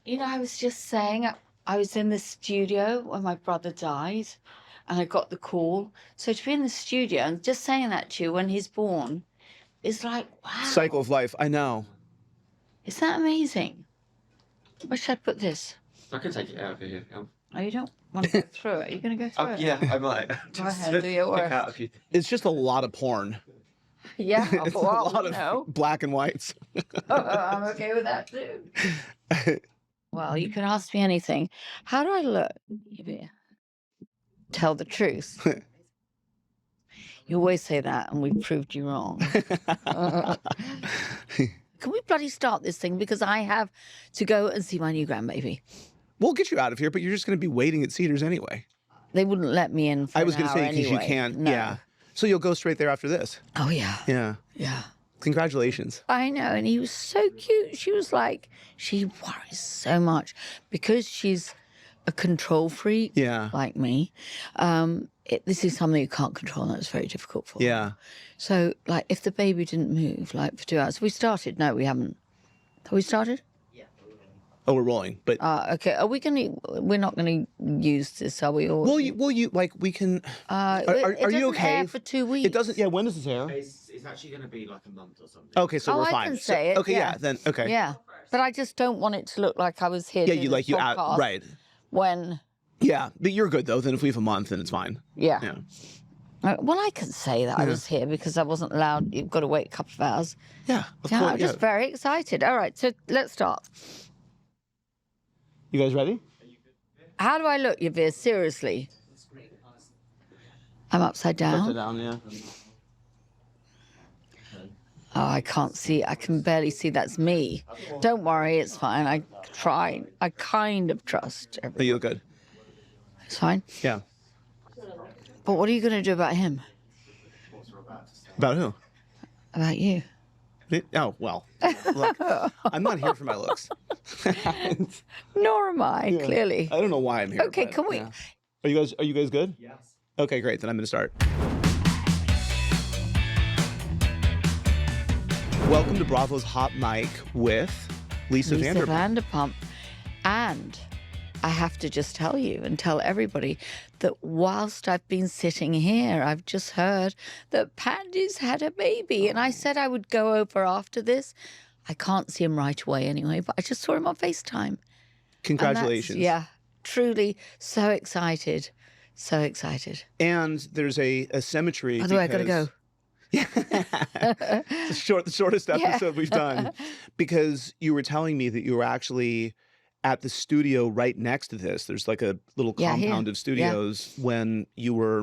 I was just saying, I was in the studio when my brother died and I got the call. So to be in the studio and just saying that to you when he's born is like, wow. Cycle of life. I know. Is that amazing? Where should I put this? I can take it out of here. Oh, you don't want to go through it? Are you going to go through it? Yeah, I might. Go ahead, do your pick worst. out a few things. It's just a lot of porn. Yeah, It's well, a lot of black and whites. I'm okay with that too. Well, you can ask me anything. How do I look? Tell the truth. You always say that, and we proved you wrong. Can we bloody start this thing? Because I have to go and see my new grandbaby. We'll get you out of here, but you're just going to be waiting at Cedars anyway. They wouldn't let me in for I was going to say because you can't. No. Yeah. So you'll go straight there after this. Oh, yeah. Yeah. Yeah. Congratulations. I know. And he was so cute. She was like, she worries so much because she's a control freak like me. This is something you can't control, and it's very difficult for her. Yeah. So, like, if the baby didn't move, like, for 2 hours, we started. No, we haven't. Have we started? Oh, we're rolling, but okay. Are we going to? We're not going to use this, are we? Or will you like we can? Are you okay? Air for 2 weeks. It doesn't. Yeah. When does this air? It's actually going to be like a month or something. Okay, so we're fine. I can say it. Okay, yeah. Then okay. Yeah, but I just don't want it to look like I was here. Yeah, you out right. When. Yeah, but you're good though. Then if we have a month, then it's fine. Yeah. Yeah. Well, I can say that I was here because I wasn't allowed. You've got to wait a couple of hours. Yeah, of course. I'm just very excited. All right, so let's start. You guys ready? How do I look, Yavir? Seriously. I'm upside down. Upside down, yeah. Oh, I can't see. I can barely see. That's me. Don't worry, it's fine. I try. I kind of trust everyone. But you look good. It's fine. Yeah. But what are you going to do about him? About who? About you. Oh, well, look, I'm not here for my looks. Nor am I, clearly. I don't know why I'm here. Okay, but, can we? Yeah. Are you guys good? Yes. Okay, great. Then I'm going to start. Welcome to Bravo's Hot Mic with Lisa Vanderpump. Vanderpump. And I have to just tell you and tell everybody that whilst I've been sitting here, I've just heard that Pandy's had a baby. And I said I would go over after this. I can't see him right away anyway, but I just saw him on FaceTime. Congratulations. Yeah, truly so excited. So excited. And there's a symmetry. By the way, I got to go. Yeah. It's the shortest episode we've done. Because you were telling me that you were actually at the studio right next to this. There's like a little compound of studios when you were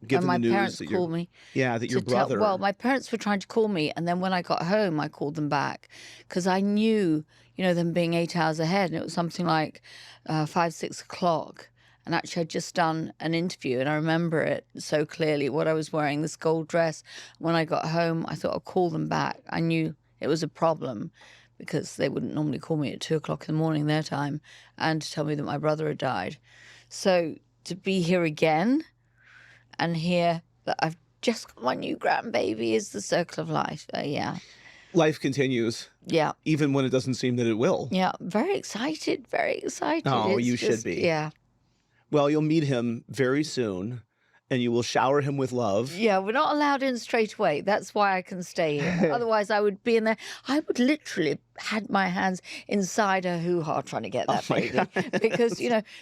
given my the news parents that called me. that your brother. Well, my parents were trying to call me, and then when I got home, I called them back because I knew, them being 8 hours ahead, and it was something like 5, 6 o'clock. And actually, I'd just done an interview, and I remember it so clearly, what I was wearing, this gold dress. When I got home, I thought I'd call them back. I knew it was a problem because they wouldn't normally call me at 2 o'clock in the morning their time and to tell me that my brother had died. So to be here again and hear that I've just got my new grandbaby is the circle of life. Yeah. Life continues. Yeah. Even when it doesn't seem that it will. Yeah. Very excited. Very excited. Oh, you should be. Yeah. Well, you'll meet him very soon, and you will shower him with love. Yeah, we're not allowed in straight away. That's why I can stay here. Otherwise, I would be in there. I would literally have had my hands inside a hoo-ha trying to get that baby. Because,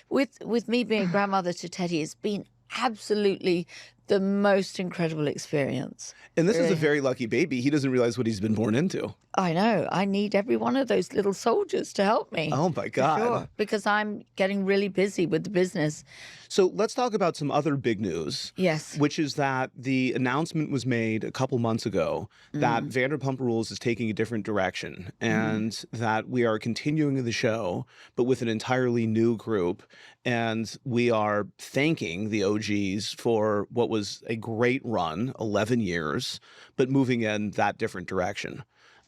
with me being a grandmother to Teddy, it's been absolutely the most incredible experience. And this is a very lucky baby. He doesn't realize what he's been born into. I know. I need every one of those little soldiers to help me. Oh, my God. Sure, because I'm getting really busy with the business. So let's talk about some other big news. Yes. Which is that the announcement was made a couple months ago that Vanderpump Rules is taking a different direction and that we are continuing the show, but with an entirely new group. And we are thanking the OGs for what was a great run, 11 years, but moving in that different direction.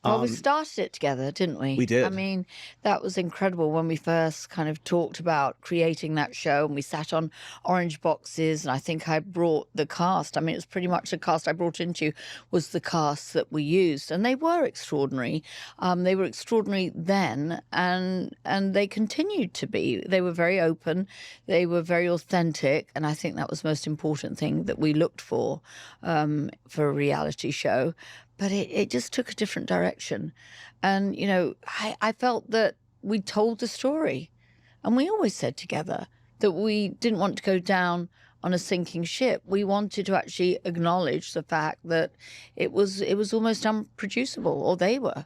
Well, we started it together, didn't we? We did. I mean, that was incredible when we first kind of talked about creating that show, and we sat on orange boxes, and I think I brought the cast. I mean, it was pretty much the cast I brought into was the cast that we used, and they were extraordinary. They were extraordinary then, and they continued to be. They were very open. They were very authentic, and I think that was the most important thing that we looked for a reality show. But it just took a different direction. And, you know, I felt that we told the story. And we always said together that we didn't want to go down on a sinking ship. We wanted to actually acknowledge the fact that it was almost unproducible, or they were.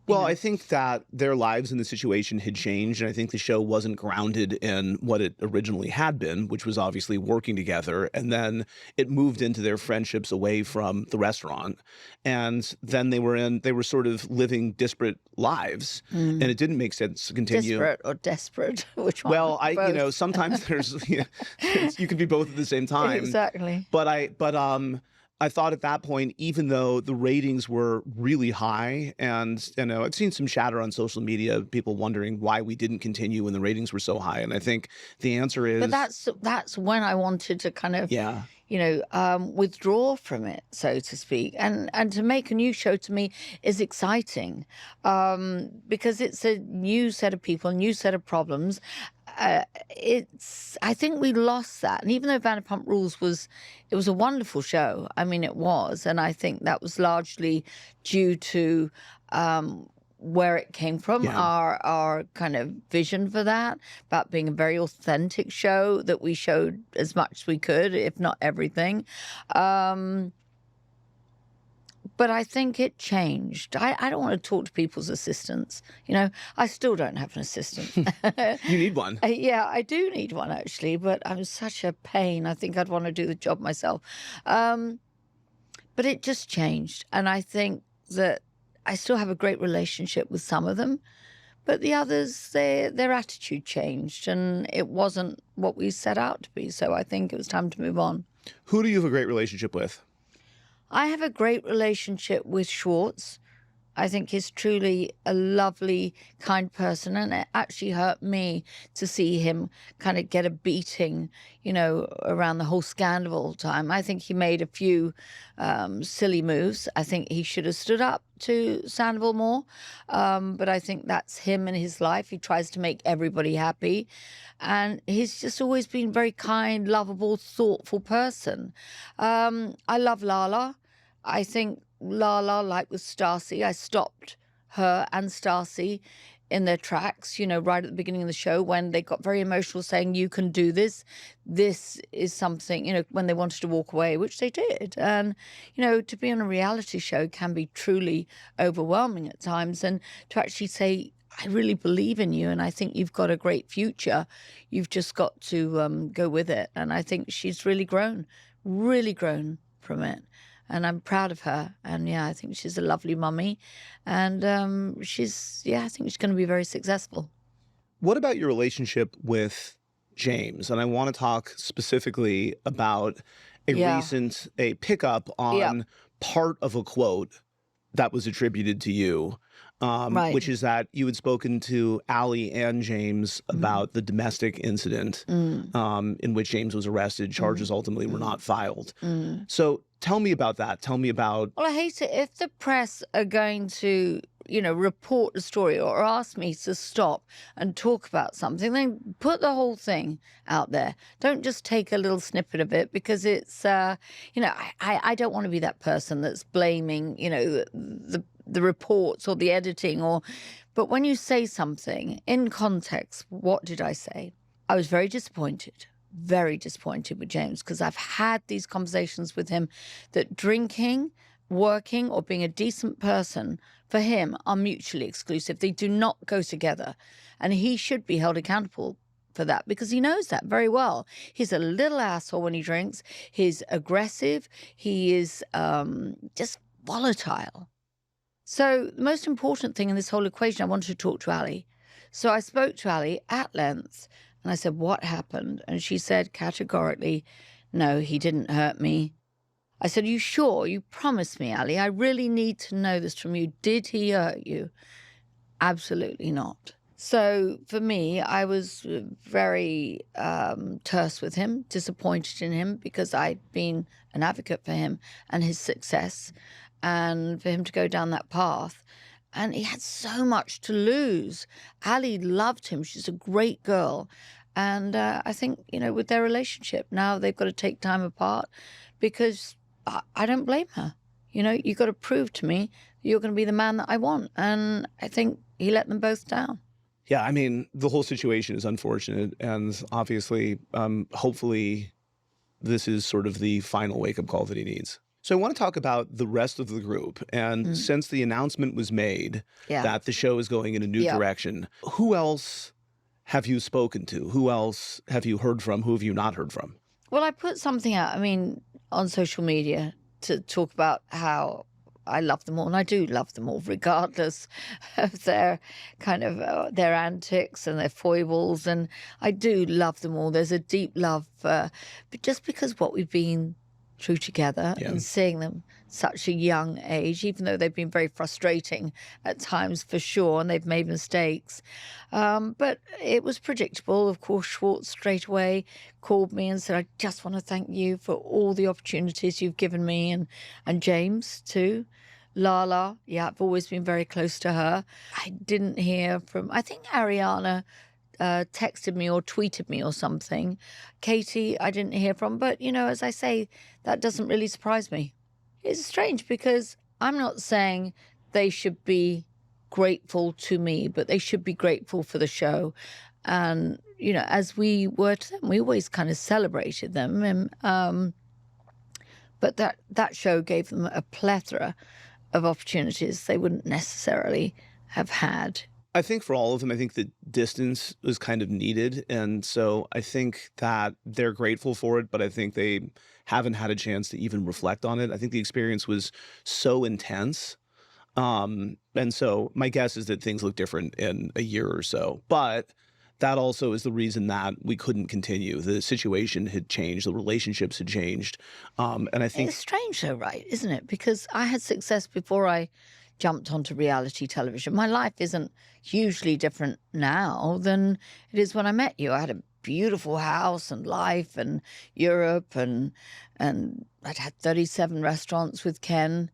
Well, I think that their lives in the situation had changed, and I think the show wasn't grounded in what it originally had been, which was obviously working together, and then it moved into their friendships away from the restaurant, and then they were sort of living disparate lives, and it didn't make sense to continue. Disparate or desperate? Which one? Well, sometimes there's you can be both at the same time. Exactly. But I thought at that point, even though the ratings were really high, and you know, I've seen some chatter on social media, people wondering why we didn't continue when the ratings were so high, and I think the answer is. But that's when I wanted to kind of, yeah. Withdraw from it, so to speak, and to make a new show to me is exciting, because it's a new set of people, a new set of problems. I think we lost that, and even though Vanderpump Rules was a wonderful show. I mean, it was, and I think that was largely due to where it came from, our kind of vision for that, about being a very authentic show that we showed as much as we could, if not everything. But I think it changed. I don't want to talk to people's assistants. You know, I still don't have an assistant. You need one. Yeah, I do need one, actually, but I'm such a pain. I think I'd want to do the job myself. But it just changed. And I think that I still have a great relationship with some of them, but the others, their attitude changed, and it wasn't what we set out to be. So I think it was time to move on. Who do you have a great relationship with? I have a great relationship with Schwartz. I think he's truly a lovely, kind person, and it actually hurt me to see him kind of get a beating, around the whole scandal time. I think he made a few silly moves. I think he should have stood up to Sandoval more, but I think that's him in his life. He tries to make everybody happy, and he's just always been a very kind, lovable, thoughtful person. I love Lala. I think Lala, like with Stassi, I stopped her and Stassi in their tracks, right at the beginning of the show when they got very emotional saying, you can do this. This is something, when they wanted to walk away, which they did. And, to be on a reality show can be truly overwhelming at times. And to actually say, I really believe in you and I think you've got a great future. You've just got to go with it. And I think she's really grown from it. And I'm proud of her. And I think she's a lovely mummy. And I think she's going to be very successful. What about your relationship with James? And I want to talk specifically about a pickup on part of a quote that was attributed to you, which is that you had spoken to Allie and James about the domestic incident in which James was arrested. Charges ultimately were not filed. So tell me about that. Tell me about... Well, I hate it. If the press are going to, report the story or ask me to stop and talk about something, then put the whole thing out there. Don't just take a little snippet of it, because it's, I don't want to be that person that's blaming, the reports or the editing but when you say something in context, what did I say? I was very disappointed with James, because I've had these conversations with him that drinking, working, or being a decent person for him are mutually exclusive. They do not go together, and he should be held accountable for that, because he knows that very well. He's a little asshole when he drinks. He's aggressive. He is just volatile. So the most important thing in this whole equation, I wanted to talk to Allie. So I spoke to Allie at length, and I said, what happened? And she said categorically, no, he didn't hurt me. I said, "You sure? You promised me, Ali. I really need to know this from you. Did he hurt you?" Absolutely not. So for me, I was very terse with him, disappointed in him, because I'd been an advocate for him and his success, and for him to go down that path. And he had so much to lose. Ali loved him. She's a great girl. And I think, with their relationship, now they've got to take time apart, because I don't blame her. You've got to prove to me that you're going to be the man that I want. And I think he let them both down. Yeah, I mean, the whole situation is unfortunate, and obviously, hopefully, this is sort of the final wake-up call that he needs. So I want to talk about the rest of the group, and since the announcement was made that the show is going in a new direction, who else have you spoken to? Who else have you heard from? Who have you not heard from? Well, I put something out, on social media to talk about how I love them all, and I do love them all, regardless of their kind of their antics and their foibles, and I do love them all. There's a deep love, but just because what we've been through together and seeing them such a young age, even though they've been very frustrating at times for sure, and they've made mistakes. But it was predictable. Of course, Schwartz straight away called me and said, "I just want to thank you for all the opportunities you've given me," and James too. Lala, I've always been very close to her. I didn't hear from, I think Ariana texted me or tweeted me or something. Katie, I didn't hear from. But, as I say, that doesn't really surprise me. It's strange because I'm not saying they should be grateful to me, but they should be grateful for the show. And, as we were to them, we always kind of celebrated them. And, but that show gave them a plethora of opportunities they wouldn't necessarily have had. I think for all of them, I think the distance was kind of needed. And so I think that they're grateful for it, but I think they haven't had a chance to even reflect on it. I think the experience was so intense. And so my guess is that things look different in a year or so. But that also is the reason that we couldn't continue. The situation had changed. The relationships had changed. And I think it's strange though, right? Isn't it? Because I had success before I jumped onto reality television. My life isn't hugely different now than it is when I met you. I had a beautiful house and life and Europe, and I'd had 37 restaurants with Ken,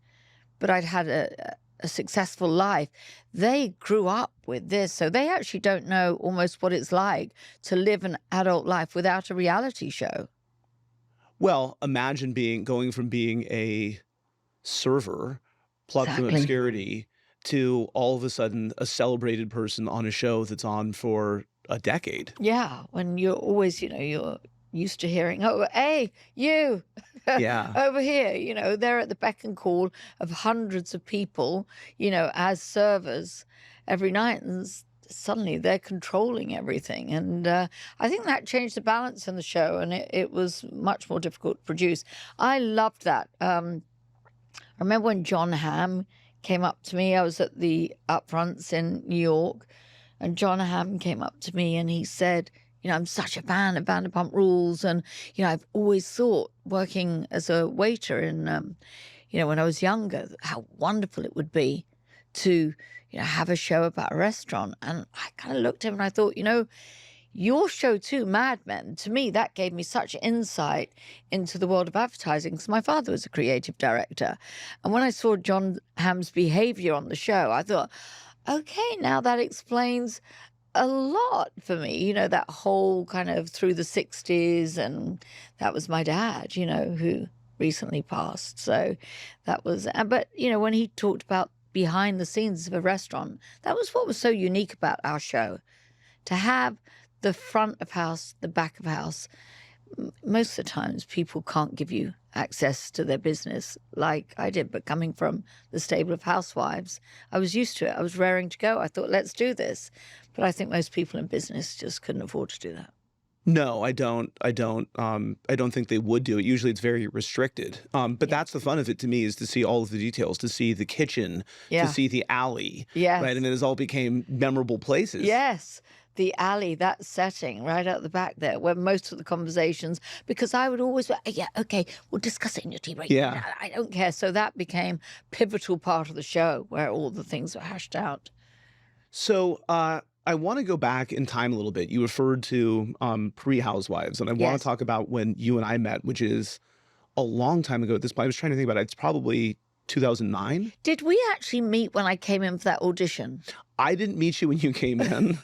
but I'd had a successful life. They grew up with this, so they actually don't know almost what it's like to live an adult life without a reality show. Well, imagine going from being a server plucked from obscurity to all of a sudden a celebrated person on a show that's on for a decade. Yeah, when you're always, you're used to hearing, "Oh, hey, you, over here," they're at the beck and call of hundreds of people, as servers every night, and suddenly they're controlling everything. And I think that changed the balance in the show, and it was much more difficult to produce. I loved that. I remember when John Hamm came up to me. I was at the upfronts in New York, and John Hamm came up to me and he said, "I'm such a fan of Vanderpump Rules, and I've always thought, working as a waiter in, when I was younger, how wonderful it would be to, have a show about a restaurant." And I kind of looked at him and I thought, your show too, Mad Men, to me, that gave me such insight into the world of advertising, because my father was a creative director. And when I saw John Hamm's behavior on the show, I thought, okay, now that explains a lot for me, that whole kind of through the 60s. And that was my dad, who recently passed. So that was, but, when he talked about behind the scenes of a restaurant, that was what was so unique about our show. To have the front of house, the back of house. Most of the times people can't give you access to their business like I did, but coming from the stable of housewives, I was used to it. I was raring to go. I thought, let's do this. But I think most people in business just couldn't afford to do that. No, I don't think they would do it. Usually it's very restricted. But that's the fun of it to me, is to see all of the details, to see the kitchen, to see the alley. Yes. Right. And it all became memorable places. Yes. the alley, that setting right out the back there, where most of the conversations, because I would always, yeah, okay, we'll discuss it in your tea break. Yeah. I don't care. So that became pivotal part of the show where all the things were hashed out. So I want to go back in time a little bit. You referred to pre-Housewives, and I want Yes. to talk about when you and I met, which is a long time ago at this point. I was trying to think about it. It's probably 2009. Did we actually meet when I came in for that audition? I didn't meet you when you came in.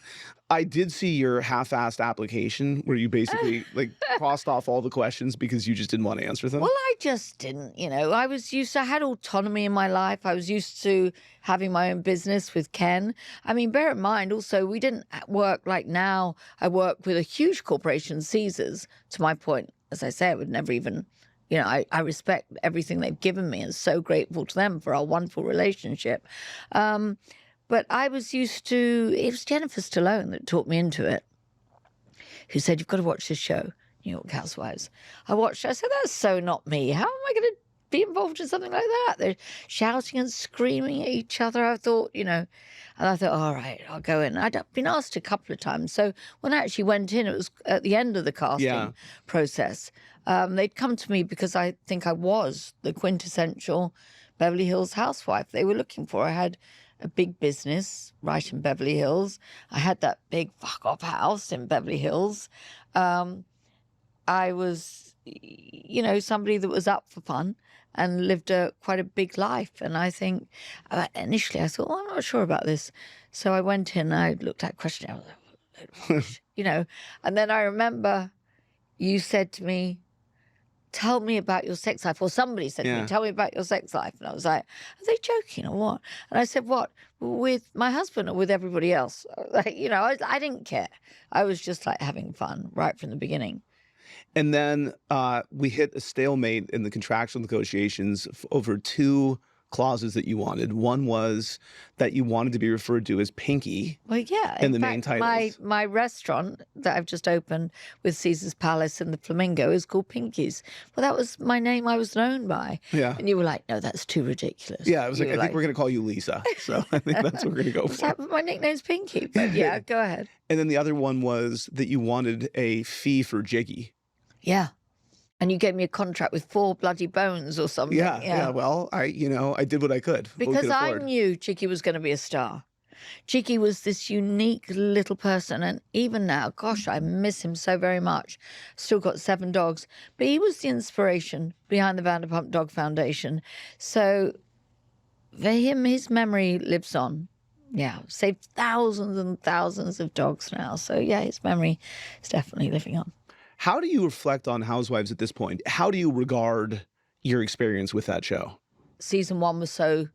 I did see your half-assed application where you basically like crossed off all the questions because you just didn't want to answer them. Well, I just didn't, I was used to, I had autonomy in my life. I was used to having my own business with Ken. I mean, bear in mind also, we didn't work like now. I work with a huge corporation, Caesars, to my point. As I say, I would never even, I respect everything they've given me and so grateful to them for our wonderful relationship. But I was used to, it was Jennifer Stallone that talked me into it, who said, you've got to watch this show, New York Housewives. I watched it. I said, that's so not me. How am I going to be involved in something like that? They're shouting and screaming at each other. I thought, and I thought, all right, I'll go in. I'd been asked a couple of times. So when I actually went in, it was at the end of the casting process. They'd come to me because I think I was the quintessential Beverly Hills housewife they were looking for. I had a big business right in Beverly Hills. I had that big fuck-off house in Beverly Hills. I was, somebody that was up for fun and lived quite a big life. And I think initially I thought, I'm not sure about this. So I went in, I looked at question, I was like, and then I remember you said to me, tell me about your sex life. Or somebody said to me, tell me about your sex life. And I was like, are they joking or what? And I said, what? With my husband or with everybody else? Like, I didn't care. I was just like having fun right from the beginning. And then we hit a stalemate in the contractual negotiations over two clauses that you wanted. One was that you wanted to be referred to as Pinky. Well, yeah. In the main titles. My restaurant that I've just opened with Caesar's Palace and the Flamingo is called Pinky's. Well, that was my name I was known by. Yeah. And you were like, no, that's too ridiculous. Yeah, I was like, I think we're going to call you Lisa. So I think that's what we're going to go for. My nickname's Pinky. But yeah, go ahead. And then the other one was that you wanted a fee for Jiggy. Yeah. And you gave me a contract with 4 bloody bones or something. Yeah. Well, I did what I could. Because I knew Jiggy was going to be a star. Jiggy was this unique little person. And even now, gosh, I miss him so very much. Still got 7 dogs. But he was the inspiration behind the Vanderpump Dog Foundation. So for him, his memory lives on. Yeah, saved thousands and thousands of dogs now. So yeah, his memory is definitely living on. How do you reflect on Housewives at this point? How do you regard your experience with that show? Season 1 was so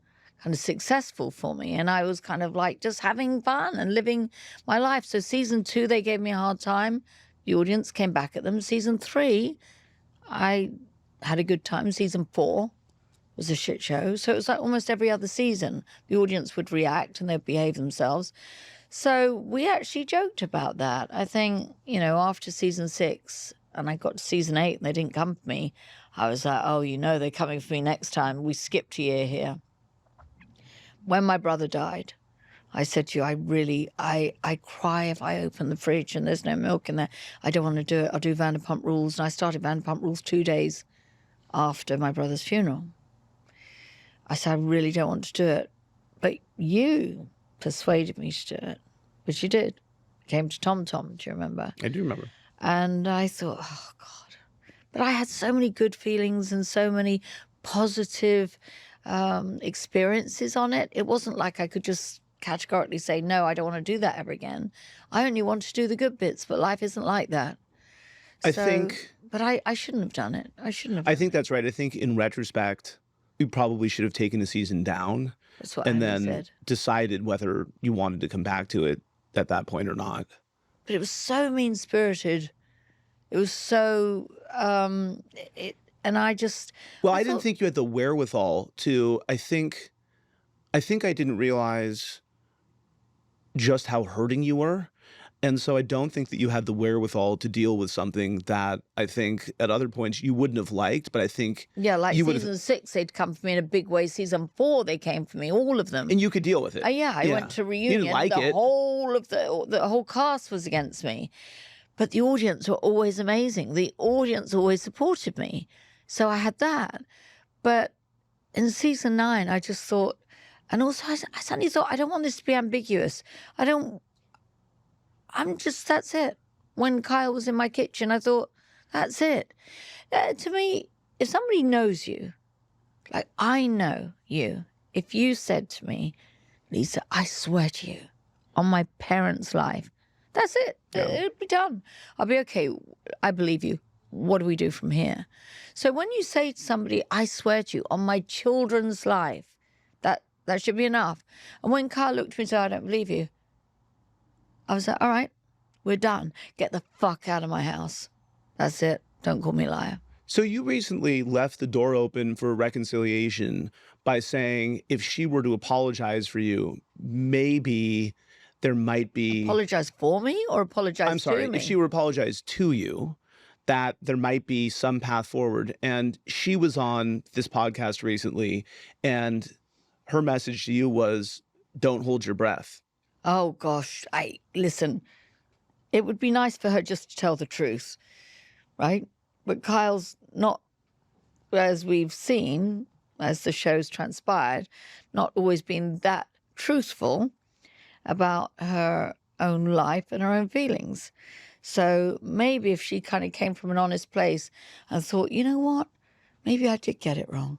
kind of successful for me, and I was kind of like just having fun and living my life. So season 2, they gave me a hard time. The audience came back at them. Season 3, I had a good time. Season 4 was a shit show. So it was like almost every other season. The audience would react and they'd behave themselves. So we actually joked about that. I think, after season 6 and I got to season 8 and they didn't come for me, I was like, oh, they're coming for me next time. We skipped a year here. When my brother died, I said to you, I cry if I open the fridge and there's no milk in there. I don't want to do it. I'll do Vanderpump Rules. And I started Vanderpump Rules 2 days after my brother's funeral. I said, I really don't want to do it. But you persuaded me to do it, which you did. Came to Tom Tom, do you remember? I do remember. And I thought, oh, God. But I had so many good feelings and so many positive experiences on it. It wasn't like I could just categorically say, no, I don't want to do that ever again. I only want to do the good bits, but life isn't like that. I think... But I shouldn't have done it. I shouldn't have. I think that's right. I think in retrospect, we probably should have taken the season down. That's what and Andy then said. Decided whether you wanted to come back to it at that point or not. But it was so mean-spirited. It was so, and I just... Well, I didn't think you had the wherewithal to, I think I didn't realize just how hurting you were. And so I don't think that you had the wherewithal to deal with something that I think at other points you wouldn't have liked, but I think Yeah, like you would have, season 6, they'd come for me in a big way. Season 4, they came for me, all of them. and you could deal with it. Yeah, I went to You reunion. didn't like the it. whole of the whole cast was against me, but the audience were always amazing. The audience always supported me, so I had that. But in season 9, I just thought, and also I suddenly thought, I don't want this to be ambiguous. That's it. When Kyle was in my kitchen, I thought, that's it. To me, if somebody knows you, like I know you, if you said to me, Lisa, I swear to you, on my parents' life, that's it. Yeah. It'll be done. I'll be okay. I believe you. What do we do from here? So when you say to somebody, I swear to you, on my children's life, that should be enough. And when Kyle looked at me and said, I don't believe you, I was like, all right, we're done. Get the fuck out of my house. That's it. Don't call me a liar. So you recently left the door open for reconciliation by saying if she were to apologize for you, maybe there might be... Apologize for me or apologize I'm sorry, to me? if she were to apologize to you, that there might be some path forward. And she was on this podcast recently, and her message to you was, don't hold your breath. Oh, gosh. Listen, it would be nice for her just to tell the truth, right? But Kyle's not, as we've seen, as the show's transpired, not always been that truthful about her own life and her own feelings. So maybe if she kind of came from an honest place and thought, you know what, maybe I did get it wrong.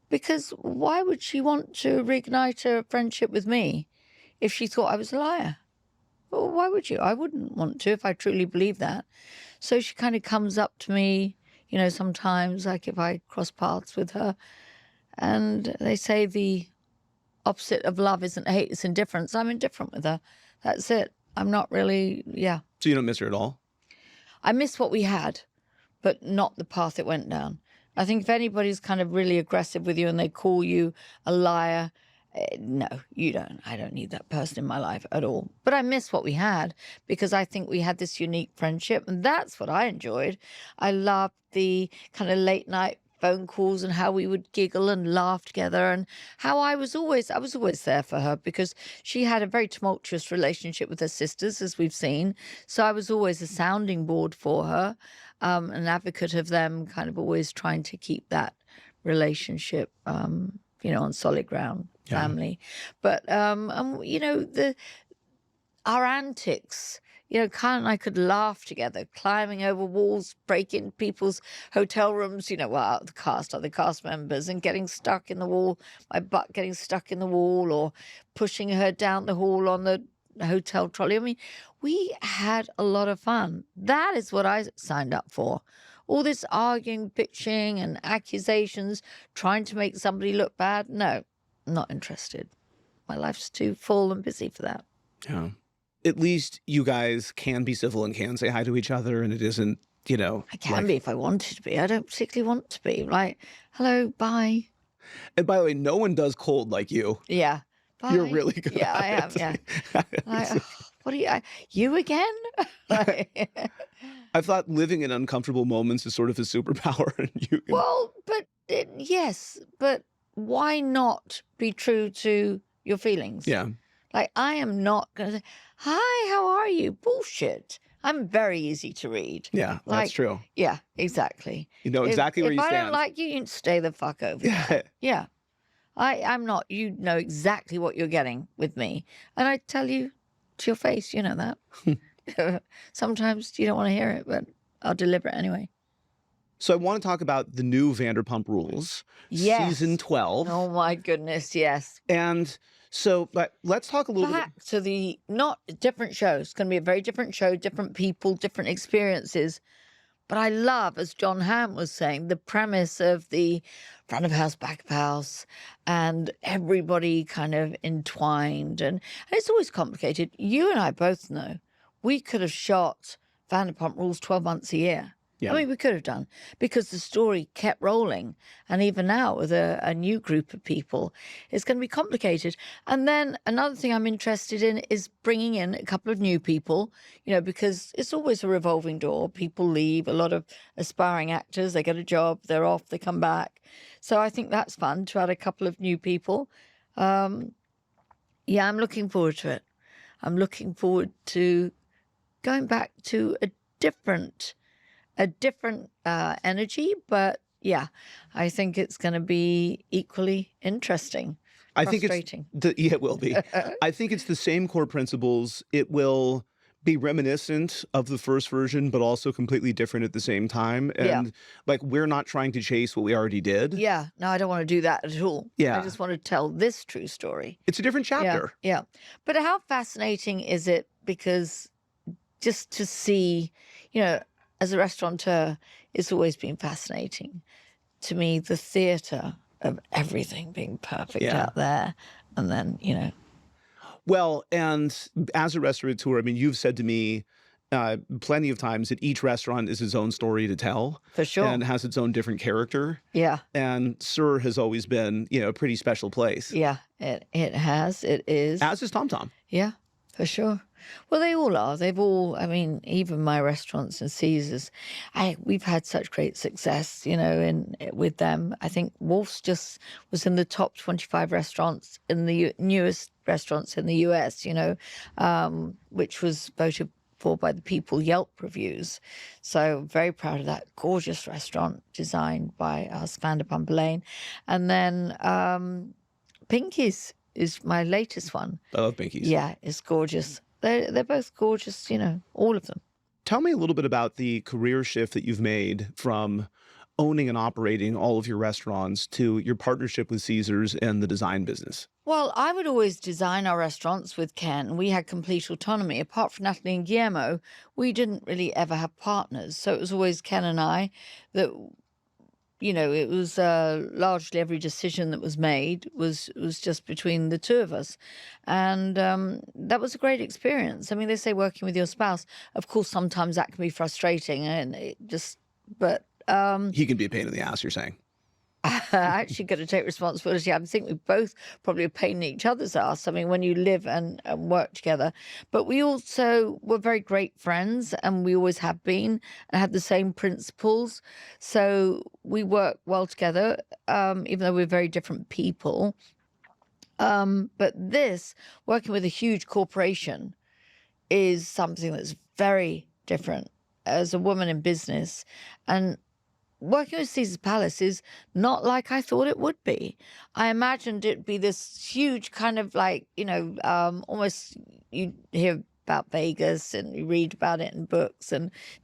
Because why would she want to reignite her friendship with me if she thought I was a liar? Well, why would you? I wouldn't want to if I truly believed that. So she kind of comes up to me, sometimes, like if I cross paths with her, and they say the opposite of love isn't hate, it's indifference. I'm indifferent with her. That's it. I'm not really, So you don't miss her at all? I miss what we had, but not the path it went down. I think if anybody's kind of really aggressive with you and they call you a liar, no, you don't. I don't need that person in my life at all. But I miss what we had because I think we had this unique friendship, and that's what I enjoyed. I loved the kind of late night phone calls and how we would giggle and laugh together, and how I was always there for her because she had a very tumultuous relationship with her sisters, as we've seen. So I was always a sounding board for her, an advocate of them, kind of always trying to keep that relationship, on solid ground, family. But our antics. Kyle and I could laugh together, climbing over walls, breaking people's hotel rooms, the cast members, and getting stuck in the wall, my butt getting stuck in the wall, or pushing her down the hall on the hotel trolley. I mean, we had a lot of fun. That is what I signed up for. All this arguing, bitching, and accusations, trying to make somebody look bad. No, not interested. My life's too full and busy for that. Yeah. At least you guys can be civil and can say hi to each other, and it isn't, I can be if I wanted to be. I don't particularly want to be. Like, hello, bye. And by the way, no one does cold like you. Yeah. Bye. You're really good Yeah, I am, it. yeah. Like, what are you again? I thought living in uncomfortable moments is sort of a superpower. And you can... Well, but yes, but why not be true to your feelings? Yeah. Like, I am not going to say, hi, how are you? Bullshit. I'm very easy to read. Yeah, that's true. Yeah, exactly. You know exactly where you stand. If I don't like you, you can stay the fuck over there. Yeah. I'm not. You know exactly what you're getting with me. And I tell you to your face, you know that. Sometimes you don't want to hear it, but I'll deliver it anyway. So I want to talk about the new Vanderpump Rules, season 12. Oh, my goodness, yes. And so let's talk a little bit. Back to the not different shows. It's going to be a very different show, different people, different experiences. But I love, as John Hamm was saying, the premise of the front of house, back of house, and everybody kind of entwined. And it's always complicated. You and I both know we could have shot Vanderpump Rules 12 months a year. Yeah. I mean, we could have done because the story kept rolling. And even now, with a new group of people, it's going to be complicated. And then another thing I'm interested in is bringing in a couple of new people, because it's always a revolving door. People leave, a lot of aspiring actors, they get a job, they're off, they come back. So I think that's fun to add a couple of new people. I'm looking forward to it. I'm looking forward to going back to a different energy, but yeah, I think it's going to be equally interesting. I think Frustrating. it will be. I think it's the same core principles. It will be reminiscent of the first version, but also completely different at the same time. And we're not trying to chase what we already did. Yeah, no, I don't want to do that at all. Yeah. I just want to tell this true story. It's a different chapter. Yeah. But how fascinating is it? Because just to see, as a restaurateur, it's always been fascinating to me, the theater of everything being perfect out there. And then, Well, and as a restaurateur, I mean, you've said to me plenty of times that each restaurant is its own story to tell. For sure. And has its own different character. Yeah. And Sir has always been, a pretty special place. Yeah, it has. It is. As is Tom Tom. Yeah, for sure. Well, they all are. They've all, I mean, even my restaurants and Caesars, we've had such great success, with them. I think Wolf's just was in the top 25 restaurants in the newest restaurants in the US, which was voted for by the People Yelp reviews. So very proud of that gorgeous restaurant designed by us, Vanderpump Rules. And then Pinky's is my latest one. I love Pinky's. Yeah, it's gorgeous. They're both gorgeous, all of them. Tell me a little bit about the career shift that you've made from owning and operating all of your restaurants to your partnership with Caesars and the design business. Well, I would always design our restaurants with Ken. We had complete autonomy. Apart from Natalie and Guillermo, we didn't really ever have partners. So it was always Ken and I that, it was largely every decision that was made was just between the two of us. And that was a great experience. I mean, they say working with your spouse, of course, sometimes that can be frustrating. And He can be a pain in the ass, you're saying. I actually got to take responsibility. I think we both probably a pain in each other's ass. I mean, when you live and work together. But we also were very great friends, and we always have been, and had the same principles. So we work well together, even though we're very different people. But this, working with a huge corporation, is something that's very different as a woman in business. And working with Caesar's Palace is not like I thought it would be. I imagined it'd be this huge kind of almost you hear about Vegas and you read about it in books,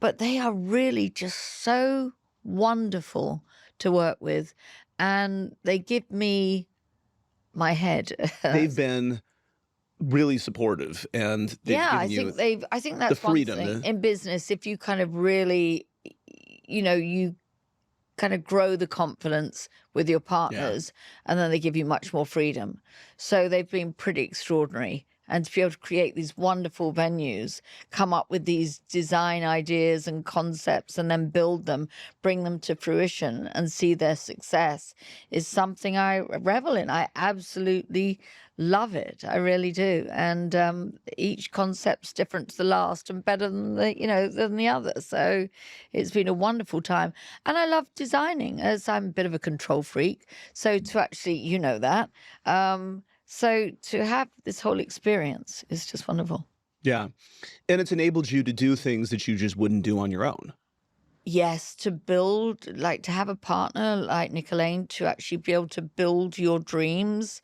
but they are really just so wonderful to work with, and they give me my head. They've been really supportive, and they've given I think that's the freedom one thing in business. If you kind of really, you kind of grow the confidence with your partners, and then they give you much more freedom. So they've been pretty extraordinary. And to be able to create these wonderful venues, come up with these design ideas and concepts, and then build them, bring them to fruition and see their success is something I revel in. I absolutely love it. I really do. And each concept's different to the last and better than the other. So it's been a wonderful time. And I love designing, as I'm a bit of a control freak. So to actually, that. So to have this whole experience is just wonderful. Yeah. And it's enabled you to do things that you just wouldn't do on your own. Yes, to build, to have a partner like Elaine, to actually be able to build your dreams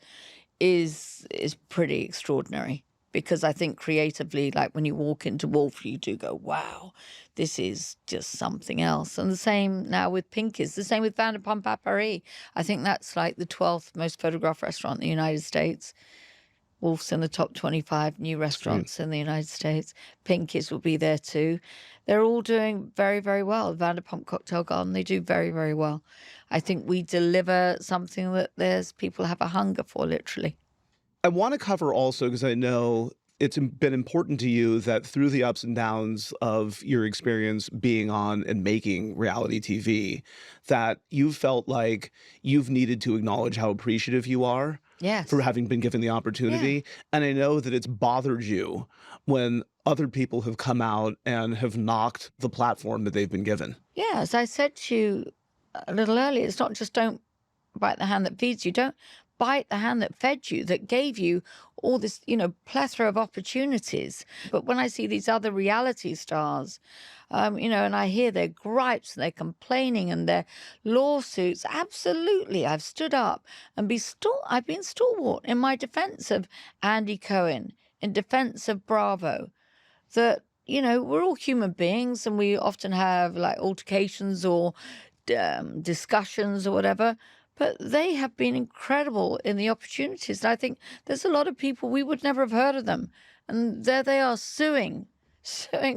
is pretty extraordinary. Because I think creatively, when you walk into Wolf, you do go, wow, this is just something else. And the same now with Pinky's, the same with Vanderpump Paris. I think that's the 12th most photographed restaurant in the United States. Wolf's in the top 25 new restaurants in the United States. Pinky's will be there too. They're all doing very, very well. Vanderpump Cocktail Garden, they do very, very well. I think we deliver something that people have a hunger for, literally. I want to cover also, because I know it's been important to you that through the ups and downs of your experience being on and making reality TV, that you've felt like you've needed to acknowledge how appreciative you are Yes. for having been given the opportunity. And I know that it's bothered you when other people have come out and have knocked the platform that they've been given. Yeah, as I said to you a little earlier, it's not just don't bite the hand that feeds you, don't bite the hand that fed you, that gave you all this, plethora of opportunities. But when I see these other reality stars, and I hear their gripes and their complaining and their lawsuits, absolutely, I've stood up and I've been stalwart in my defense of Andy Cohen, in defense of Bravo, that, we're all human beings and we often have like altercations or discussions or whatever. But they have been incredible in the opportunities. And I think there's a lot of people, we would never have heard of them. And there they are suing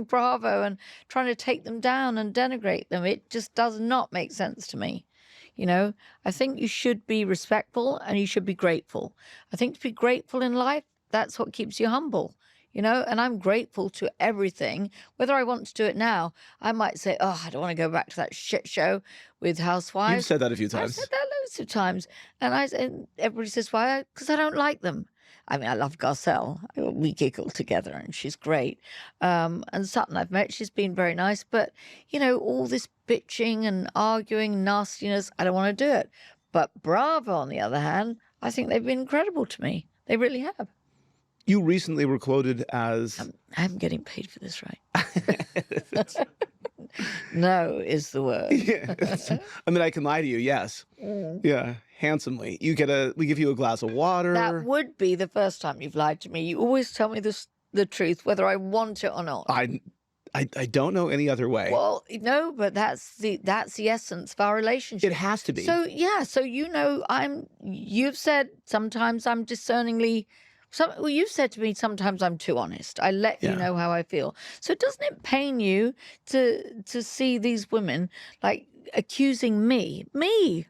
Bravo and trying to take them down and denigrate them. It just does not make sense to me. I think you should be respectful and you should be grateful. I think to be grateful in life, that's what keeps you humble. And I'm grateful to everything. Whether I want to do it now, I might say, oh, I don't want to go back to that shit show with Housewives. You've said that a few I've times. said that loads of times. And everybody says, why? Because I don't like them. I mean, I love Garcelle. We giggle together and she's great. And Sutton I've met, she's been very nice. But, all this bitching and arguing, nastiness, I don't want to do it. But Bravo, on the other hand, I think they've been incredible to me. They really have. You recently were quoted as... I'm getting paid for this, right? No is the word. I mean, I can lie to you, yes. Yeah, handsomely. We give you a glass of water. That would be the first time you've lied to me. You always tell me the truth, whether I want it or not. I don't know any other way. Well, no, but that's the essence of our relationship. It has to be. So you've said sometimes I'm discerningly. You've said to me sometimes I'm too honest. I let you know how I feel. So doesn't it pain you to see these women like accusing me?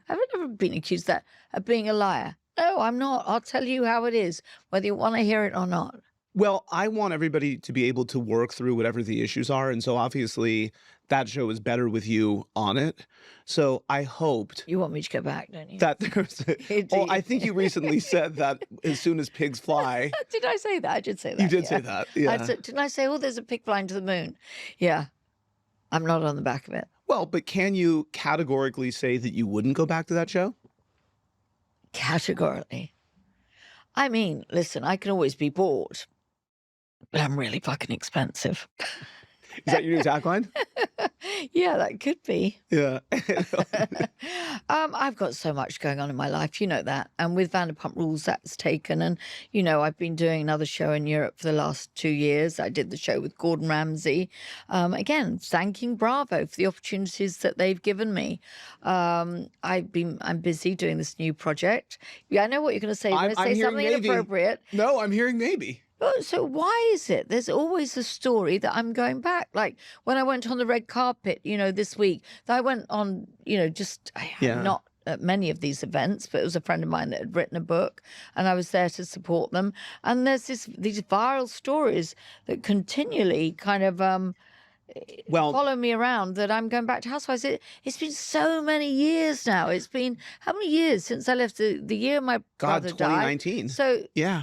I've never been accused of being a liar. No, I'm not. I'll tell you how it is, whether you want to hear it or not. Well, I want everybody to be able to work through whatever the issues are. And so obviously that show is better with you on it. So I hoped... You want me to go back, don't you? That there's... Well, I think you recently said that as soon as pigs fly... Did I say that? I did say that. You did say that, yeah. Didn't I say, there's a pig flying to the moon? Yeah. I'm not on the back of it. Well, but can you categorically say that you wouldn't go back to that show? Categorically. I mean, listen, I can always be bored. But I'm really fucking expensive. Is that your new tagline? Yeah, that could be. Yeah. I've got so much going on in my life, you know that. And with Vanderpump Rules, that's taken. And, I've been doing another show in Europe for the last 2 years. I did the show with Gordon Ramsay. Again, thanking Bravo for the opportunities that they've given me. I'm busy doing this new project. Yeah, I know what you're going to say. You're going to say something maybe. inappropriate. No, I'm hearing maybe. So why is it? There's always a story that I'm going back. Like when I went on the red carpet, this week, I went on, not at many of these events, but it was a friend of mine that had written a book and I was there to support them. And there's these viral stories that continually kind of follow me around that I'm going back to Housewives. It's been so many years now. It's been how many years since I left the year my brother 2019. died? So yeah.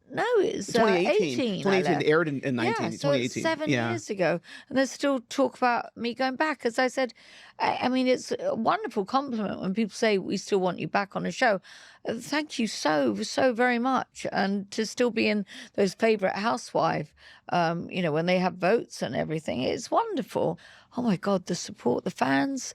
No, it's 2018. 2018 aired in 19. Yeah, so 2018. it's 7 years ago. And there's still talk about me going back. As I said, I mean, it's a wonderful compliment when people say, we still want you back on a show. Thank you so very much. And to still be in those favourite housewife, when they have votes and everything, it's wonderful. Oh, my God, the support, the fans.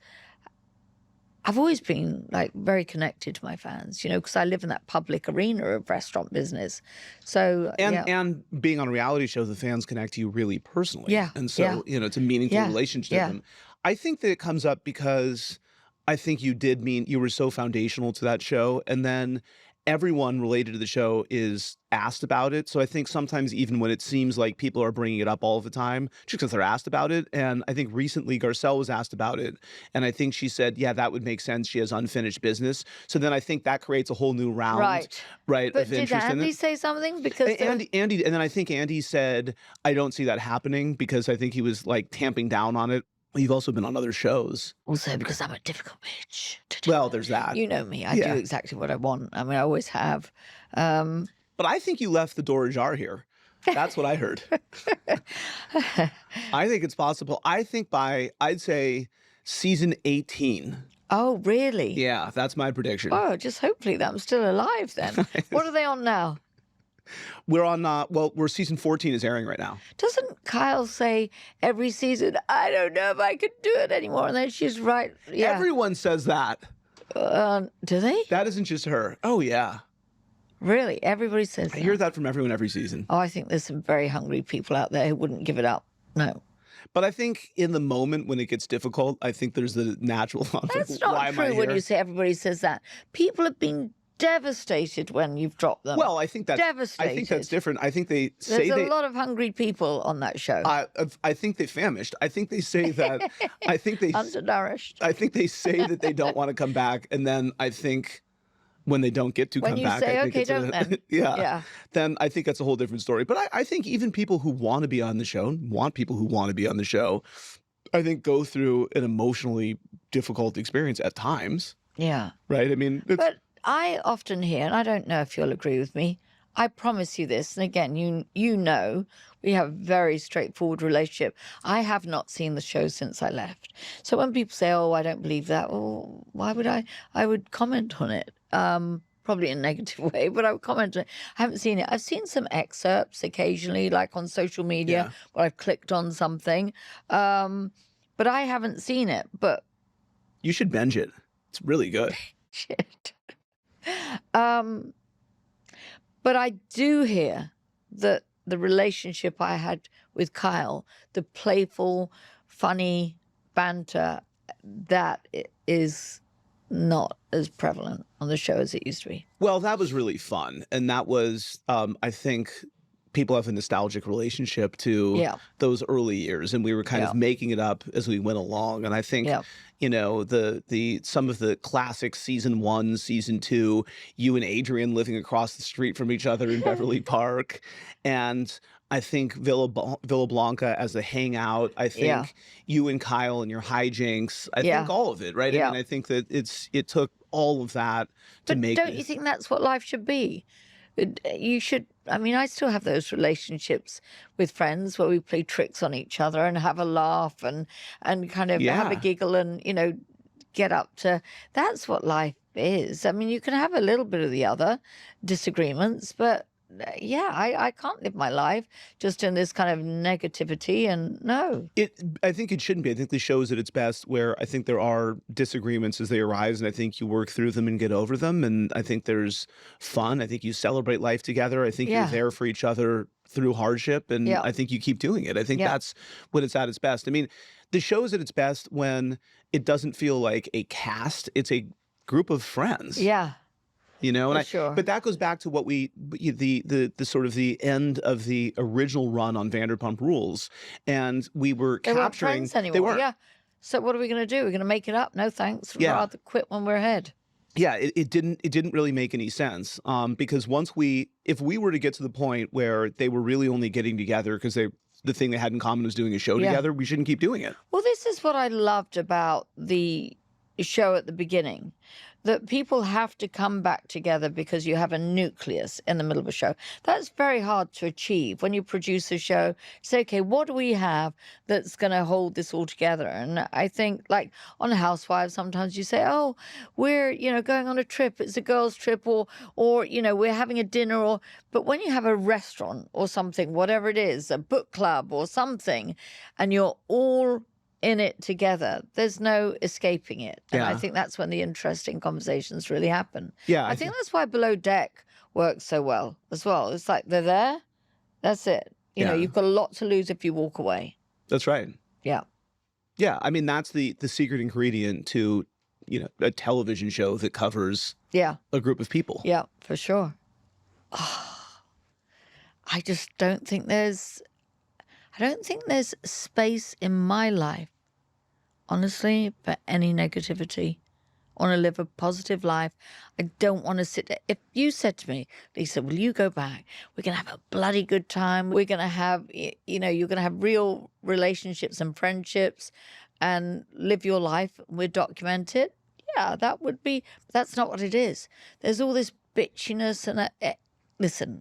I've always been very connected to my fans, because I live in that public arena of restaurant business. So and being on a reality show, the fans connect to you really personally. Yeah. And so, it's a meaningful relationship. Yeah. And I think that it comes up because I think you were so foundational to that show. And then everyone related to the show is asked about it. So I think sometimes even when it seems like people are bringing it up all the time, just because they're asked about it. And I think recently Garcelle was asked about it. And I think she said, yeah, that would make sense. She has unfinished business. So then I think that creates a whole new round, right, But of did interest in Andy it. say something? Because Andy, and then I think Andy said, I don't see that happening because I think he was like tamping down on it. You've also been on other shows. also because I'm a difficult bitch. Well, there's that. You know me. I Yeah. do exactly what I want. I mean, I always have. Um, But I think you left the door ajar here. That's what I heard. I think it's possible. I think I'd say season 18. oh, really? Yeah, that's my prediction. Oh, just hopefully that I'm still alive then. What are they on now? We're on, we're season 14 is airing right now. Doesn't Kyle say every season, I don't know if I could do it anymore? And then she's right. Yeah. Everyone says that. Do they? That isn't just her. Oh, yeah. Really? Everybody says I that. hear that from everyone every season. Oh, I think there's some very hungry people out there who wouldn't give it up. No. But I think in the moment when it gets difficult, I think there's the natural That's why not am I true when here? you say everybody says that. People have been devastated when you've dropped them. Well, I think that's Devastated. different. I think they say There's a lot of hungry people on that show. I think they famished. I think they say that. I think they. Undernourished. I think they say that they don't want to come back, and then I think when they don't get to When come you back, say, I think okay, it's don't then. yeah. Yeah. Then I think that's a whole different story. But I think even people who want to be on the show, I think go through an emotionally difficult experience at times. Yeah. Right? I mean, But I often hear, and I don't know if you'll agree with me, I promise you this, and again, you know, we have a very straightforward relationship. I have not seen the show since I left. So when people say, oh, I don't believe that, well, why would I? I would comment on it. Probably in a negative way, but I would comment on it. I haven't seen it. I've seen some excerpts occasionally, like on social media, where I've clicked on something. But I haven't seen it. But you should binge it. It's really good. shit. But I do hear that the relationship I had with Kyle, the playful, funny banter, that is not as prevalent on the show as it used to be. Well, that was really fun. And that was, I think people have a nostalgic relationship to those early years. And we were kind of making it up as we went along. And I think, you know, some of the classic season 1, season 2, you and Adrian living across the street from each other in Beverly Park. And I think Villa Blanca as a hangout. I think you and Kyle and your hijinks. I think all of it, right? I mean, I think that it took all of that to make it. Don't you think that's what life should be? You should. I mean, I still have those relationships with friends where we play tricks on each other and have a laugh and kind of have a giggle and, you know, get up to. That's what life is. I mean, you can have a little bit of the other disagreements, but I can't live my life just in this kind of negativity. And no, I think it shouldn't be. I think the show is at its best where I think there are disagreements as they arise, and I think you work through them and get over them. And I think there's fun. I think you celebrate life together. I think you're there for each other through hardship, and I think you keep doing it. I think that's when it's at its best. I mean, the show is at its best when it doesn't feel like a cast; it's a group of friends. Yeah. You know, and but that goes back to what the sort of the end of the original run on Vanderpump Rules, and we were They weren't capturing. friends anymore. They weren't. Yeah. So what are we going to do? We're going to make it up? No thanks. We'd rather quit when we're ahead. Yeah, it didn't really make any sense because if we were to get to the point where they were really only getting together because the thing they had in common was doing a show together, we shouldn't keep doing it. Well, this is what I loved about the show at the beginning, that people have to come back together because you have a nucleus in the middle of a show. That's very hard to achieve when you produce a show. Say, okay, what do we have that's going to hold this all together? And I think, like on Housewives, sometimes you say, oh, we're, going on a trip. It's a girls' trip, or we're having a dinner. But when you have a restaurant or something, whatever it is, a book club or something, and you're all in it together, there's no escaping it. And I think that's when the interesting conversations really happen. Yeah, I think that's why Below Deck works so well as well. It's like they're there, that's it. You know, you've got a lot to lose if you walk away. That's right. Yeah. Yeah, I mean, that's the secret ingredient to, a television show that covers Yeah. a group of people. Yeah, for sure. I just don't think there's space in my life, honestly, for any negativity. I want to live a positive life. I don't want to sit there. If you said to me, Lisa, will you go back? We're going to have a bloody good time. We're going to have, you're going to have real relationships and friendships and live your life. We're documented. Yeah, that would be, that's not what it is. There's all this bitchiness and listen,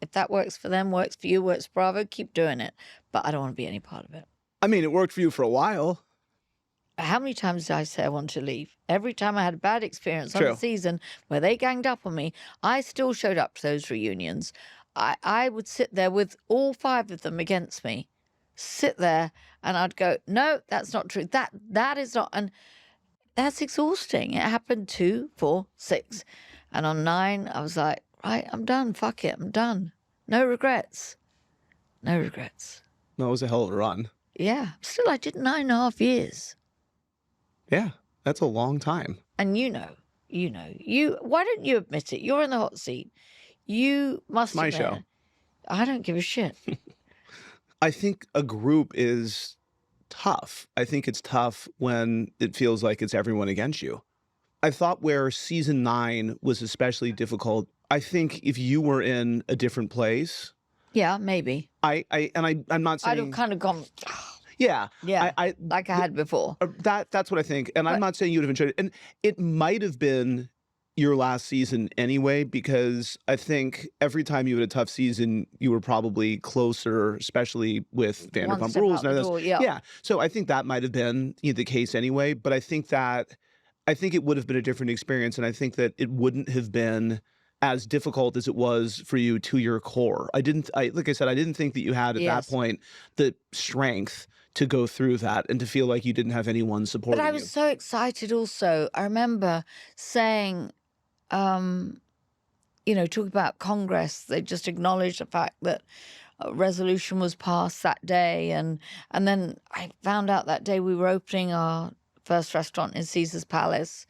if that works for them, works for you, works for Bravo, keep doing it. But I don't want to be any part of it. I mean, it worked for you for a while. How many times did I say I want to leave? Every time I had a bad experience on True. a season where they ganged up on me, I still showed up to those reunions. I would sit there with all 5 of them against me, sit there, and I'd go, no, that's not true. That is not, and that's exhausting. It happened 2, 4, 6. And on 9, I was like, right, I'm done. Fuck it, I'm done. No regrets. No regrets. No, it was a hell of a run. Yeah. Still, I did 9.5 years. Yeah, that's a long time. And why don't you admit it? You're in the hot seat. You must My admit show. it. I don't give a shit. I think a group is tough. I think it's tough when it feels like it's everyone against you. I thought where season 9 was especially difficult, I think if you were in a different place, Yeah, maybe. I'm not saying I'd have kind of gone, yeah. yeah, like I had before. That's what I think. And I'm not saying you would have enjoyed it. And it might have been your last season anyway, because I think every time you had a tough season, you were probably closer, especially with Vanderpump step Rules. out the door, yeah. So I think that might have been the case anyway. But I think it would have been a different experience. And I think that it wouldn't have been as difficult as it was for you to your core. Like I said, I didn't think that you had at that point the strength to go through that and to feel like you didn't have anyone supporting you. But I was so excited also. I remember saying, talking about Congress, they just acknowledged the fact that a resolution was passed that day. And then I found out that day we were opening our first restaurant in Caesar's Palace.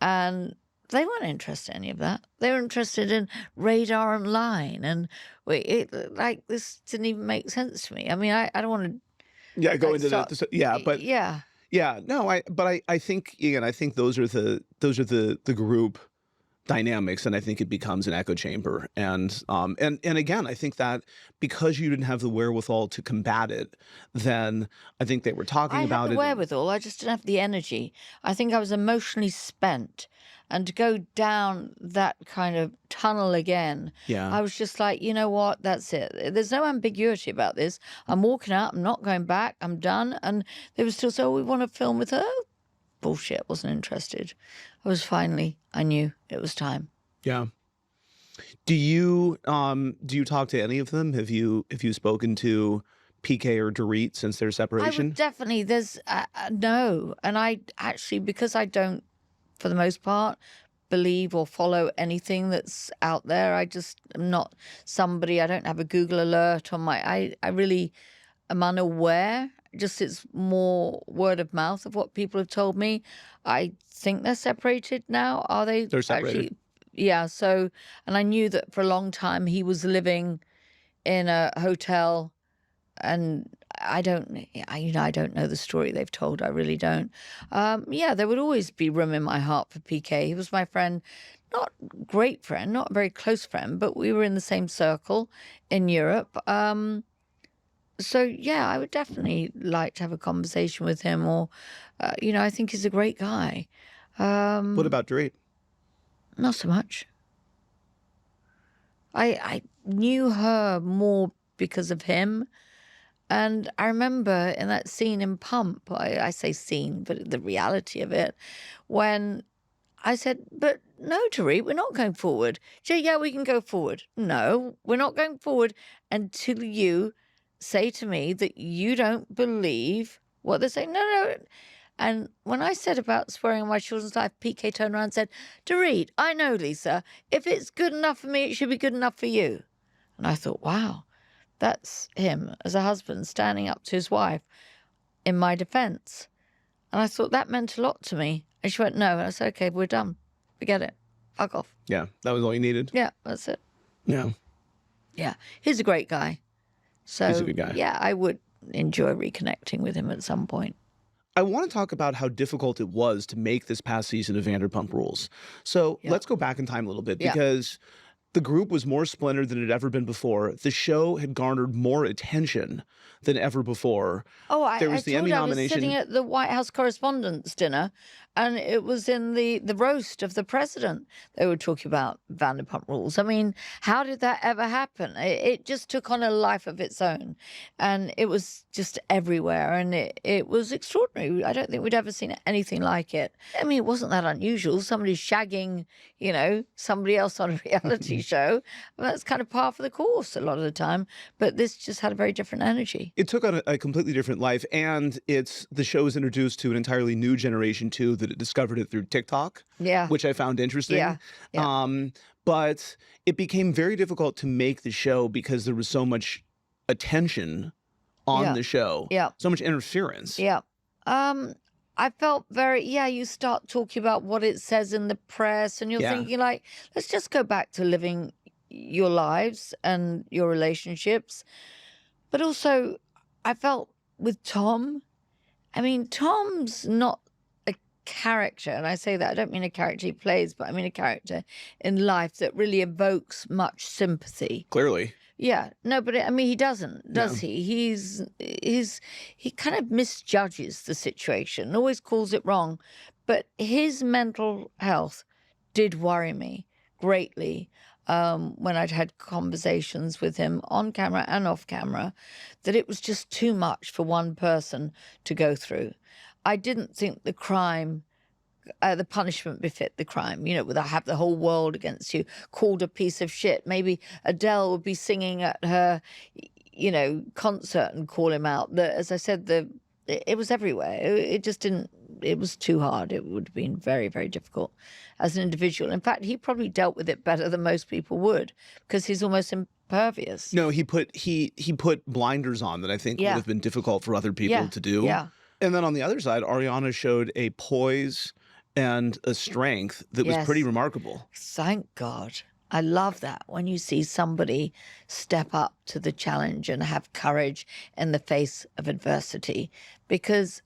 And they weren't interested in any of that. They were interested in Radar and Line. And this didn't even make sense to me. I mean, I don't want to... Yeah, go into start, that. Yeah, but yeah. Yeah, no, I think again, I think those are the group dynamics, and I think it becomes an echo chamber. And again, I think that because you didn't have the wherewithal to combat it, then I think they were talking about it. I had the wherewithal, I just didn't have the energy. I think I was emotionally spent. And to go down that kind of tunnel again, Yeah. I was just like, you know what, that's it. There's no ambiguity about this. I'm walking out, I'm not going back, I'm done. And they were still saying, we want to film with her. Bullshit, wasn't interested. I knew it was time. Yeah. Do you talk to any of them? Have you spoken to PK or Dorit since their I separation? would definitely, there's, no. And I actually, because I don't, for the most part, believe or follow anything that's out there. I just am not somebody, I don't have a Google alert on I really am unaware. Just it's more word of mouth of what people have told me. I think they're separated now. Are they? They're separated. Actually, yeah. So, and I knew that for a long time he was living in a hotel, and I don't know the story they've told. I really don't. Yeah, there would always be room in my heart for PK. He was my friend, not great friend, not a very close friend, but we were in the same circle in Europe. So yeah, I would definitely like to have a conversation with him, or, I think he's a great guy. What about Dorit? Not so much. I knew her more because of him. And I remember in that scene in Pump, I say scene, but the reality of it, when I said, but no, Dorit, we're not going forward. She said, yeah, we can go forward. No, we're not going forward until you say to me that you don't believe what they're saying. No. And when I said about swearing on my children's life, PK turned around and said, Dorit, I know, Lisa, if it's good enough for me, it should be good enough for you. And I thought, wow. That's him as a husband standing up to his wife in my defense. And I thought that meant a lot to me. And she went, no. And I said, okay, we're done. Forget it. fuck off. Yeah, that was all you needed. Yeah, that's it. Yeah, Yeah, he's a great guy. So he's a good guy. yeah, I would enjoy reconnecting with him at some point. I want to talk about how difficult it was to make this past season of Vanderpump Rules. So let's go back in time a little bit because the group was more splintered than it had ever been before. The show had garnered more attention than ever before. Oh, There was the told Emmy you I was nomination. sitting at the White House Correspondents' Dinner, and it was in the roast of the president. They were talking about Vanderpump Rules. I mean, how did that ever happen? It just took on a life of its own, and it was just everywhere, and it was extraordinary. I don't think we'd ever seen anything like it. I mean, it wasn't that unusual. Somebody shagging, somebody else on a reality show. Well, that's kind of par for the course a lot of the time, but this just had a very different energy. It took on a completely different life, and the show was introduced to an entirely new generation too that had discovered it through TikTok, which I found interesting. Yeah. But it became very difficult to make the show because there was so much attention on the show, so much interference. Yeah. I felt you start talking about what it says in the press, and you're thinking like, let's just go back to living your lives and your relationships. But also, I felt with Tom, I mean, Tom's not a character, and I say that, I don't mean a character he plays, but I mean a character in life that really evokes much sympathy. Clearly. Yeah, no, but I mean, he doesn't, does he? He kind of misjudges the situation, always calls it wrong. But his mental health did worry me greatly when I'd had conversations with him on camera and off camera, that it was just too much for one person to go through. I didn't think the punishment befit the crime, with have the whole world against you, called a piece of shit. Maybe Adele would be singing at her, concert and call him out. As I said, it was everywhere. It just didn't, it was too hard. It would have been very, very difficult as an individual. In fact, he probably dealt with it better than most people would because he's almost impervious. No, he put blinders on that I think would have been difficult for other people to do. Yeah. And then on the other side, Ariana showed a poise and a strength that was pretty remarkable. Thank God. I love that when you see somebody step up to the challenge and have courage in the face of adversity, because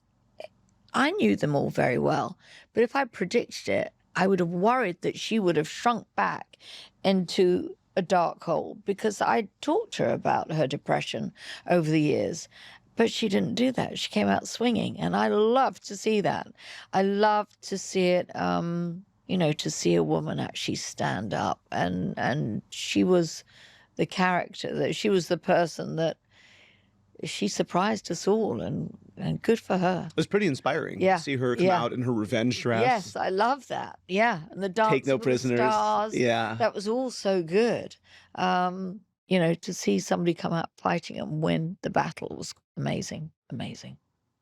I knew them all very well. But if I predicted it, I would have worried that she would have shrunk back into a dark hole, because I talked to her about her depression over the years. But she didn't do that. She came out swinging, and I love to see that. I love to see it, to see a woman actually stand up, and she was the character, that she was the person that she surprised us all, and good for her. It was pretty inspiring to see her come out in her revenge dress. Yes, I love that. Yeah, and the dance Take No with Prisoners. the stars. Yeah, that was all so good. To see somebody come out fighting and win the battle was amazing, amazing.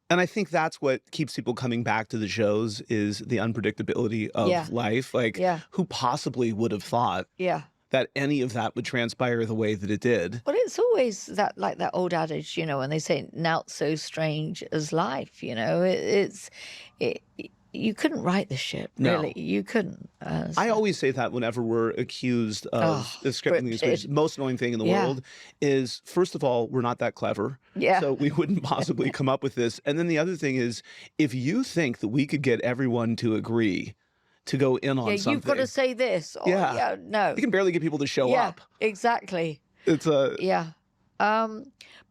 And I think that's what keeps people coming back to the shows, is the unpredictability of life. Like, who possibly would have thought that any of that would transpire the way that it did? But it's always that, like that old adage, when they say "Nout's so strange as life," you couldn't write this shit, really. No. You couldn't. I always say that whenever we're accused of scripting these things. The most annoying thing in the world is, first of all, we're not that clever. Yeah. So we wouldn't possibly come up with this. And then the other thing is, if you think that we could get everyone to agree to go in on something. You've got to say this. Or, no. You can barely get people to show up. Exactly. It's a... Yeah.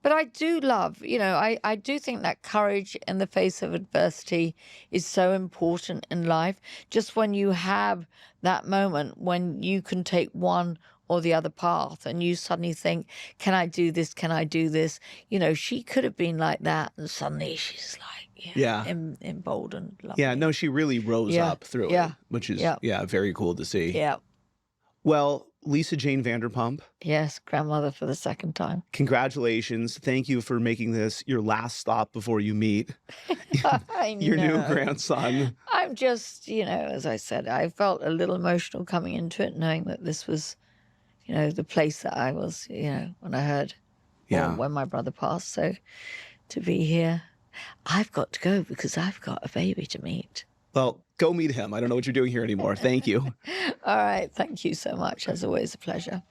But I do love, I do think that courage in the face of adversity is so important in life. Just when you have that moment when you can take one or the other path and you suddenly think, can I do this? Can I do this? She could have been like that, and suddenly she's like, emboldened. Lovely. Yeah, no, she really rose up through it, which is, very cool to see. Yeah. Well, Lisa Jane Vanderpump. Yes, grandmother for the second time. Congratulations. Thank you for making this your last stop before you meet your new grandson. I'm just, as I said, I felt a little emotional coming into it, knowing that this was, the place that I was, when I heard when my brother passed. So to be here, I've got to go because I've got a baby to meet. Well, go meet him. I don't know what you're doing here anymore. Thank you. All right. Thank you so much. As always, a pleasure.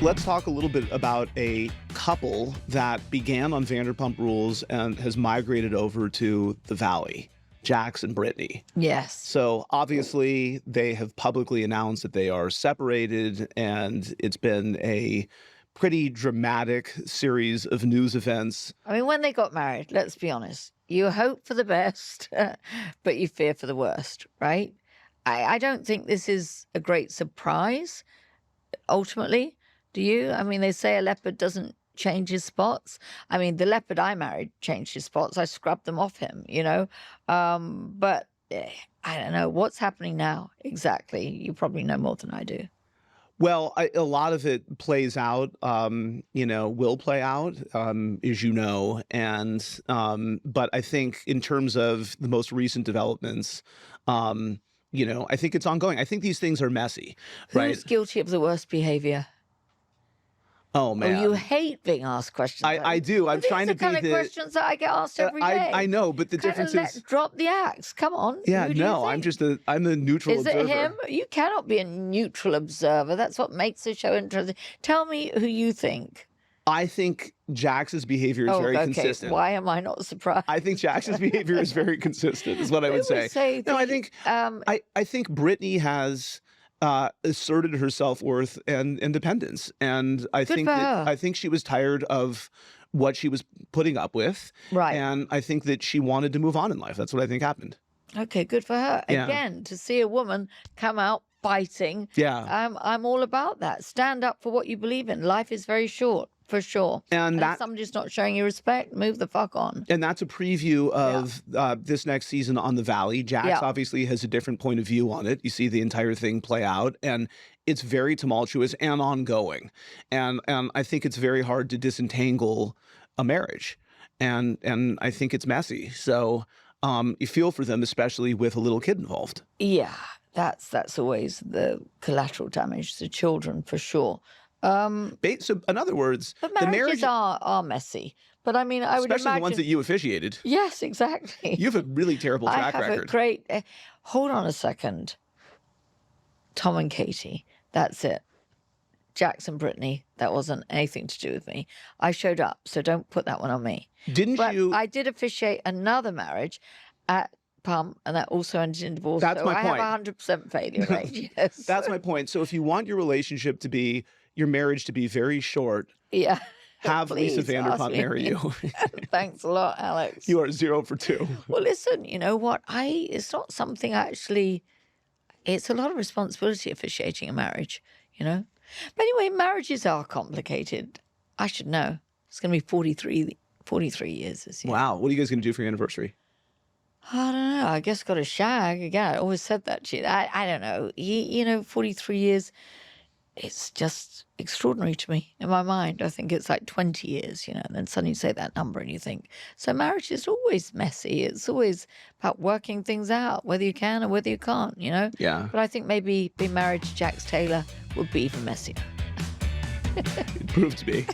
Let's talk a little bit about a couple that began on Vanderpump Rules and has migrated over to the Valley, Jax and Brittany. Yes. So obviously they have publicly announced that they are separated, and it's been a pretty dramatic series of news events. I mean, when they got married, let's be honest, you hope for the best, but you fear for the worst, right? I don't think this is a great surprise, ultimately. Do you? I mean, they say a leopard doesn't change his spots. I mean, the leopard I married changed his spots. I scrubbed them off him, But I don't know. What's happening now exactly? You probably know more than I do. Well, a lot of it plays out, will play out, as you know. And but I think in terms of the most recent developments, I think it's ongoing. I think these things are messy, right? Who's guilty of the worst behavior? Oh, man. Oh, you hate being asked questions. I do. I'm trying to be the kind of questions that I get asked every day. I know, but the difference is... Drop the axe. Come on. Yeah, Who do you no, think? I'm the neutral observer. Is it him? You cannot be a neutral observer. That's what makes the show interesting. Tell me who you think. I think Jax's behavior is very consistent. Why am I not surprised? I think Jax's behavior is very consistent, is what I would say. No, I think I think Brittany has asserted her self-worth and independence, and I think she was tired of what she was putting up with, right? And I think that she wanted to move on in life. That's what I think happened. Okay, good for her. Yeah. Again, to see a woman come out fighting. Yeah, I'm all about that. Stand up for what you believe in. Life is very short. For sure. And if somebody's not showing you respect, move the fuck on. And that's a preview of this next season on the Valley. Jax obviously has a different point of view on it. You see the entire thing play out, and it's very tumultuous and ongoing. And I think it's very hard to disentangle a marriage. And I think it's messy. So you feel for them, especially with a little kid involved. Yeah, that's always the collateral damage to children, for sure. So in other words, but marriages are messy. But I mean, I would imagine... Especially the ones that you officiated. Yes, exactly. You have a really terrible track record. I have a great... hold on a second. Tom and Katie, that's it. Jax and Brittany, that wasn't anything to do with me. I showed up, so don't put that one on me. I did officiate another marriage at Pump, and that also ended in divorce. That's my point. I have 100% failure rate, yes. That's my point. So if you want your relationship to be... your marriage to be very short, have Lisa Vanderpump marry you. Thanks a lot, Alex. You are 0 for 2. Well, listen, you know what? It's not something actually, it's a lot of responsibility officiating a marriage, But anyway, marriages are complicated. I should know. It's going to be 43 years this year. Wow. What are you guys going to do for your anniversary? I don't know. I guess got a shag. Again, I always said that shit. I don't know. 43 years... it's just extraordinary to me in my mind. I think it's like 20 years, and then suddenly you say that number and you think, so marriage is always messy. It's always about working things out, whether you can or whether you can't, Yeah. But I think maybe being married to Jax Taylor would be even messier. It proved to be.